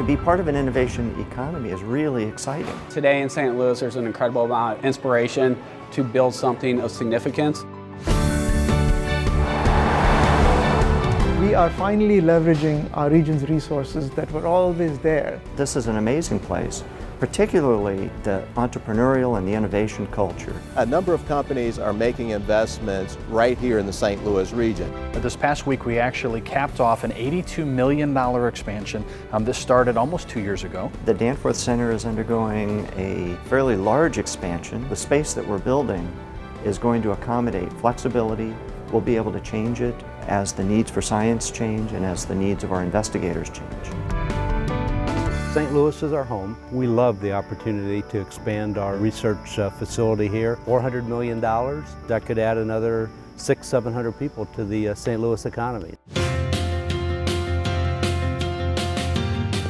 To be part of an innovation economy is really exciting. Today in St. Louis, there's an incredible amount of inspiration to build something of significance. We are finally leveraging our region's resources that were always there. This is an amazing place, particularly the entrepreneurial and the innovation culture. A number of companies are making investments right here in the St. Louis region. This past week we actually capped off an $82 million expansion. This started almost 2 years ago. The Danforth Center is undergoing a fairly large expansion. The space that we're building is going to accommodate flexibility. We'll be able to change it as the needs for science change and as the needs of our investigators change. St. Louis is our home. We love the opportunity to expand our research facility here. $400 million, that could add another 600-700 people to the St. Louis economy.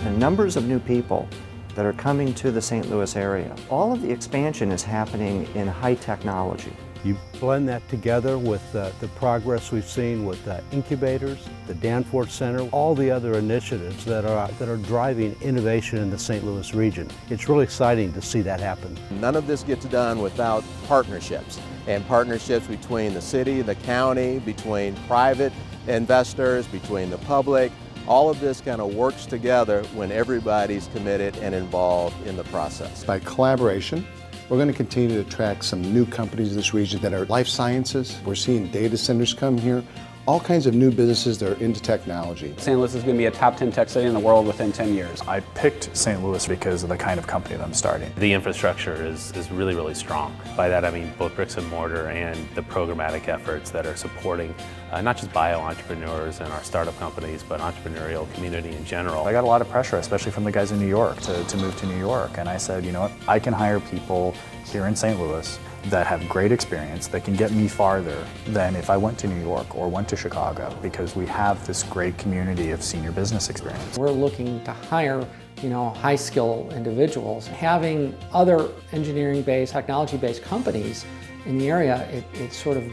The numbers of new people that are coming to the St. Louis area, all of the expansion is happening in high technology. You blend that together with the progress we've seen with incubators, the Danforth Center, all the other initiatives that are driving innovation in the St. Louis region. It's really exciting to see that happen. None of this gets done without partnerships, and partnerships between the city, the county, between private investors, between the public. All of this kind of works together when everybody's committed and involved in the process. By collaboration, we're going to continue to attract some new companies in this region that are life sciences. We're seeing data centers come here, all kinds of new businesses that are into technology. St. Louis is going to be a top 10 tech city in the world within 10 years. I picked St. Louis because of the kind of company that I'm starting. The infrastructure is really, really strong. By that I mean both bricks and mortar and the programmatic efforts that are supporting not just bio-entrepreneurs and our startup companies, but entrepreneurial community in general. I got a lot of pressure, especially from the guys in New York, to move to New York. And I said, you know what, I can hire people here in St. Louis that have great experience, that can get me farther than if I went to New York or went to Chicago, because we have this great community of senior business experience. We're looking to hire, high skill individuals. Having other engineering-based, technology-based companies in the area, it sort of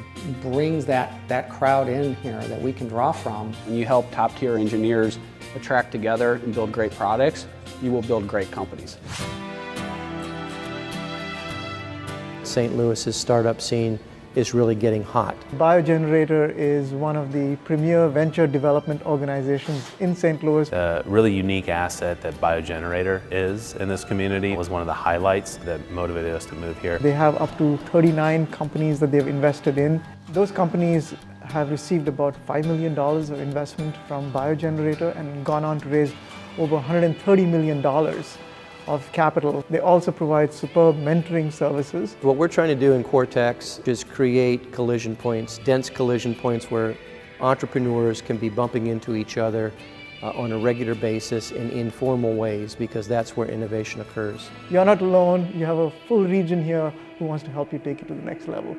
brings that crowd in here that we can draw from. When you help top tier engineers attract together and build great products, you will build great companies. St. Louis's startup scene is really getting hot. BioGenerator is one of the premier venture development organizations in St. Louis. A really unique asset that BioGenerator is in this community was one of the highlights that motivated us to move here. They have up to 39 companies that they've invested in. Those companies have received about $5 million of investment from BioGenerator and gone on to raise over $130 million of capital. They also provide superb mentoring services. What we're trying to do in Cortex is create collision points, dense collision points where entrepreneurs can be bumping into each other on a regular basis in informal ways, because that's where innovation occurs. You're not alone. You have a full region here who wants to help you take it to the next level.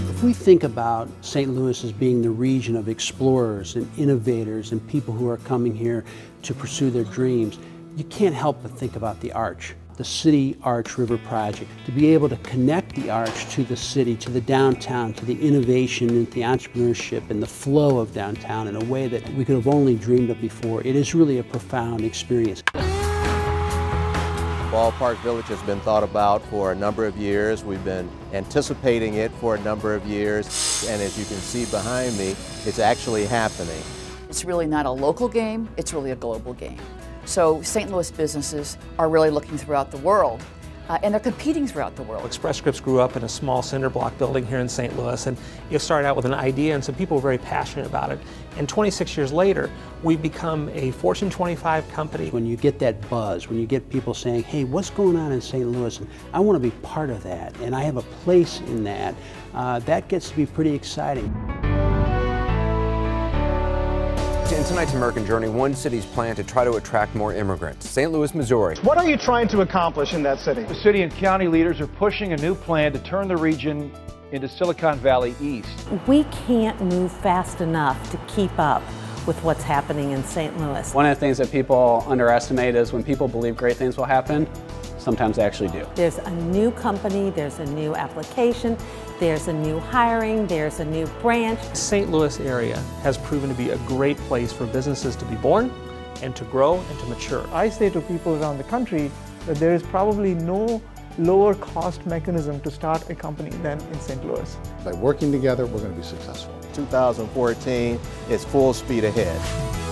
If we think about St. Louis as being the region of explorers and innovators and people who are coming here to pursue their dreams, you can't help but think about the Arch, the City Arch River Project. To be able to connect the Arch to the city, to the downtown, to the innovation and the entrepreneurship and the flow of downtown in a way that we could have only dreamed of before, it is really a profound experience. Ballpark Village has been thought about for a number of years. We've been anticipating it for a number of years, and as you can see behind me, it's actually happening. It's really not a local game, it's really a global game. So St. Louis businesses are really looking throughout the world, and they're competing throughout the world. Express Scripts grew up in a small cinder block building here in St. Louis, and it started out with an idea, and some people were very passionate about it. And 26 years later, we've become a Fortune 25 company. When you get that buzz, when you get people saying, hey, what's going on in St. Louis? And I want to be part of that, and I have a place in that, that gets to be pretty exciting. In tonight's American Journey, one city's plan to try to attract more immigrants, St. Louis, Missouri. What are you trying to accomplish in that city? The city and county leaders are pushing a new plan to turn the region into Silicon Valley East. We can't move fast enough to keep up with what's happening in St. Louis. One of the things that people underestimate is when people believe great things will happen, Sometimes they actually do. There's a new company, there's a new application, there's a new hiring, there's a new branch. St. Louis area has proven to be a great place for businesses to be born and to grow and to mature. I say to people around the country that there is probably no lower cost mechanism to start a company than in St. Louis. By working together, we're going to be successful. 2014 is full speed ahead.